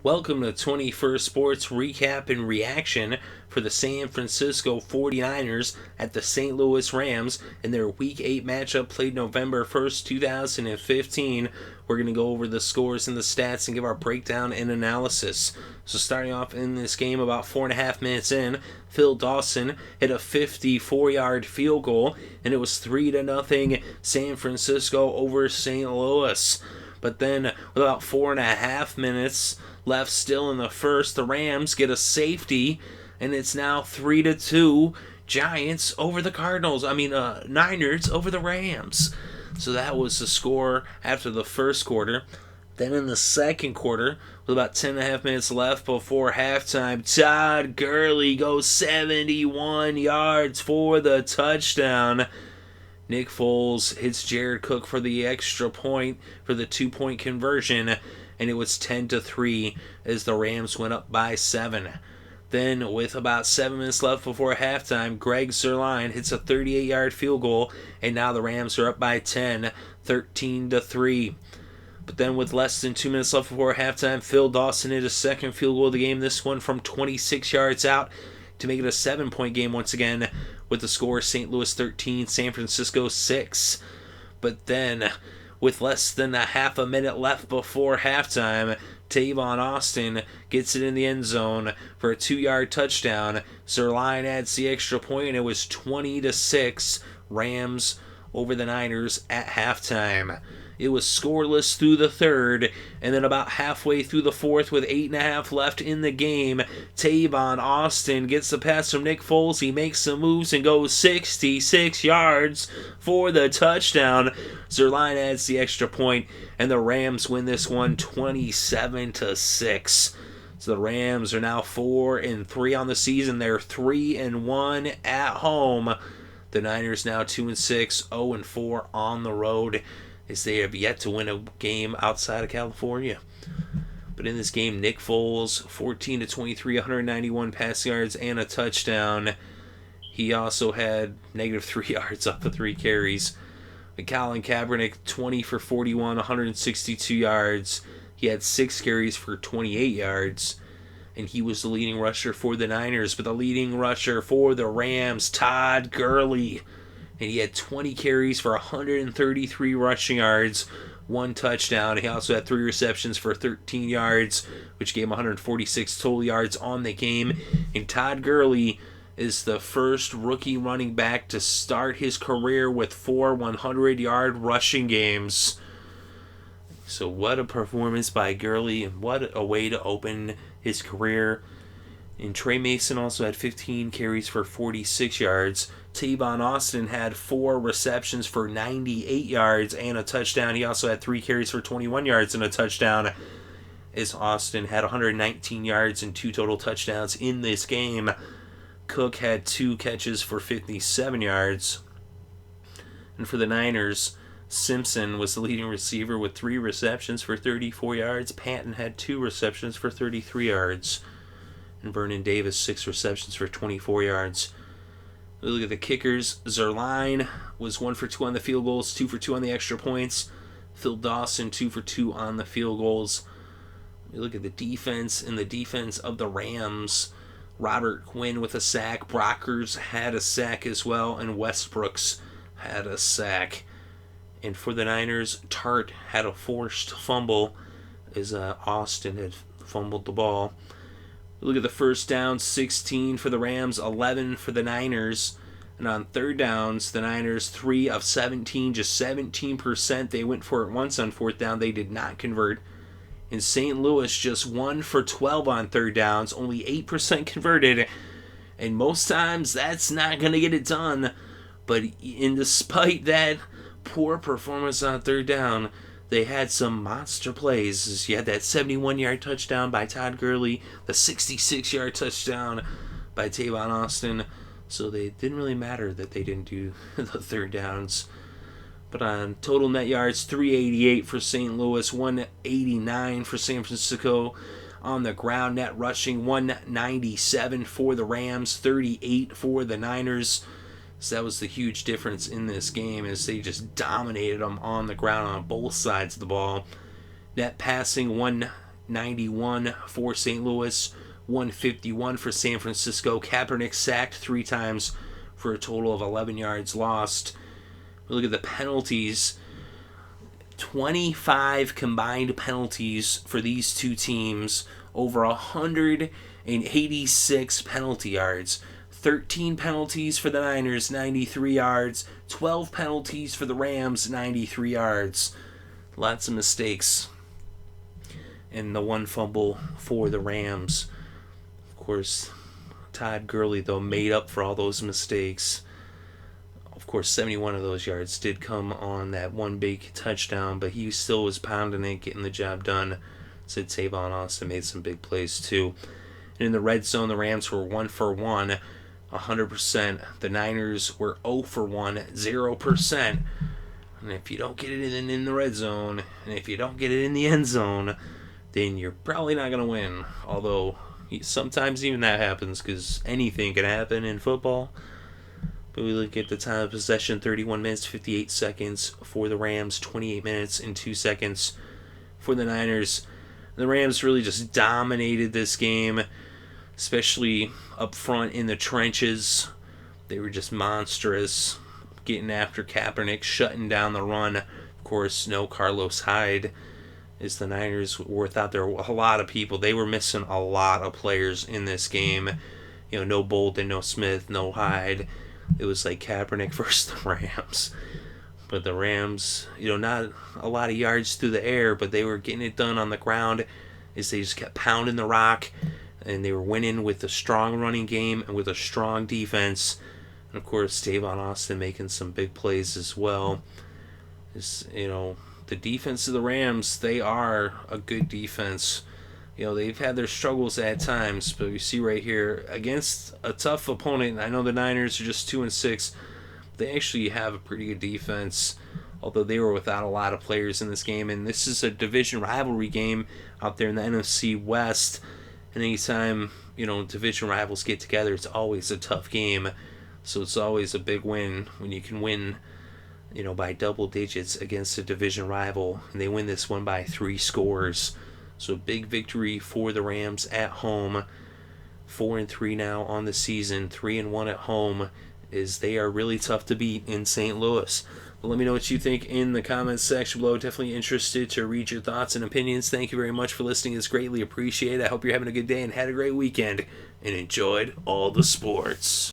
Welcome to 21st Sports Recap and Reaction for the San Francisco 49ers at the St. Louis Rams in their Week 8 matchup played November 1st, 2015. We're going to go over the scores and the stats and give our breakdown and analysis. So starting off in this game about 4.5 minutes in, Phil Dawson hit a 54-yard field goal, and it was 3-0 San Francisco over St. Louis. But then, with about 4.5 minutes left still in the first, the Rams get a safety, and it's now 3-2 Giants over the Niners over the Rams. So that was the score after the first quarter. Then in the second quarter, with about 10.5 minutes left before halftime, Todd Gurley goes 71 yards for the touchdown. Nick Foles hits Jared Cook for the extra point for the 2-point conversion, and it was 10-3 as the Rams went up by 7. Then, with about 7 minutes left before halftime, Greg Zuerlein hits a 38-yard field goal, and now the Rams are up by 10, 13-3. But then, with less than 2 minutes left before halftime, Phil Dawson hit his second field goal of the game, this one from 26 yards out, to make it a 7-point game once again, with the score St. Louis 13, San Francisco 6. But then, with less than a half a minute left before halftime, Tavon Austin gets it in the end zone for a 2-yard touchdown. Zuerlein adds the extra point, and it was 20-6 Rams over the Niners at halftime. It was scoreless through the third, and then about halfway through the fourth with 8.5 left in the game, Tavon Austin gets the pass from Nick Foles. He makes some moves and goes 66 yards for the touchdown. Zuerlein adds the extra point, and the Rams win this one 27-6. So the Rams are now 4-3 on the season. They're 3-1 at home. The Niners now 2-6, 0-4 on the road, as they have yet to win a game outside of California. But in this game, Nick Foles, 14-23, 191 passing yards and a touchdown. He also had -3 yards off of 3 carries. Colin Kaepernick, 20-41, 162 yards. He had 6 carries for 28 yards. And he was the leading rusher for the Niners. But the leading rusher for the Rams, Todd Gurley, and he had 20 carries for 133 rushing yards, 1 touchdown. He also had 3 receptions for 13 yards, which gave him 146 total yards on the game. And Todd Gurley is the first rookie running back to start his career with 4 100-yard rushing games. So what a performance by Gurley, and what a way to open his career. And Trey Mason also had 15 carries for 46 yards. Tavon Austin had 4 receptions for 98 yards and a touchdown. He also had 3 carries for 21 yards and a touchdown, as Austin had 119 yards and 2 total touchdowns in this game. Cook had 2 catches for 57 yards. And for the Niners, Simpson was the leading receiver with 3 receptions for 34 yards. Patton had 2 receptions for 33 yards. And Vernon Davis, 6 receptions for 24 yards. We look at the kickers. Zuerlein was 1 for 2 on the field goals, 2 for 2 on the extra points. Phil Dawson, 2 for 2 on the field goals. We look at the defense, and the defense of the Rams. Robert Quinn with a sack. Brockers had a sack as well, and Westbrooks had a sack. And for the Niners, Tart had a forced fumble as Austin had fumbled the ball. Look at the first down, 16 for the Rams, 11 for the Niners. And on third downs, the Niners, 3 of 17, just 17%. They went for it once on fourth down. They did not convert. In St. Louis, just 1 for 12 on third downs, only 8% converted. And most times, that's not going to get it done. But despite that poor performance on third down, they had some monster plays. You had that 71-yard touchdown by Todd Gurley, the 66-yard touchdown by Tavon Austin. So it didn't really matter that they didn't do the third downs. But on total net yards, 388 for St. Louis, 189 for San Francisco. On the ground, net rushing, 197 for the Rams, 38 for the Niners. So that was the huge difference in this game, as they just dominated them on the ground on both sides of the ball. Net passing, 91 for St. Louis, 151 for San Francisco. Kaepernick sacked 3 times for a total of 11 yards lost. We look at the penalties. 25 combined penalties for these two teams, over 186 penalty yards. 13 penalties for the Niners, 93 yards. 12 penalties for the Rams, 93 yards. Lots of mistakes. And the 1 fumble for the Rams. Of course, Todd Gurley, though, made up for all those mistakes. Of course, 71 of those yards did come on that 1 big touchdown, but he still was pounding it, getting the job done. Said Tavon Austin made some big plays, too. And in the red zone, the Rams were 1 for 1, 100%. The Niners were 0 for 1, 0%. And if you don't get it in the red zone, and if you don't get it in the end zone, then you're probably not going to win. Although, sometimes even that happens, because anything can happen in football. But we look at the time of possession, 31 minutes, 58 seconds for the Rams, 28 minutes and 2 seconds for the Niners. The Rams really just dominated this game, especially up front in the trenches. They were just monstrous, getting after Kaepernick, shutting down the run. Of course, no Carlos Hyde, as the Niners were without their a lot of people. They were missing a lot of players in this game. No Bolden, no Smith, no Hyde. It was like Kaepernick versus the Rams. But the Rams, not a lot of yards through the air, but they were getting it done on the ground as they just kept pounding the rock. And they were winning with a strong running game and with a strong defense. And, of course, Tavon Austin making some big plays as well. The defense of the Rams, they are a good defense. They've had their struggles at times, but we see right here, against a tough opponent, I know the Niners are just 2-6, they actually have a pretty good defense, although they were without a lot of players in this game, and this is a division rivalry game out there in the NFC West, and anytime, division rivals get together, it's always a tough game, so it's always a big win when you can win, by double digits against a division rival, and they win this one by 3 scores. So big victory for the Rams at home. 4-3 now on the season. 3-1 at home, as they are really tough to beat in St. Louis. But let me know what you think in the comments section below. Definitely interested to read your thoughts and opinions. Thank you very much for listening. It's greatly appreciated. I hope you're having a good day and had a great weekend and enjoyed all the sports.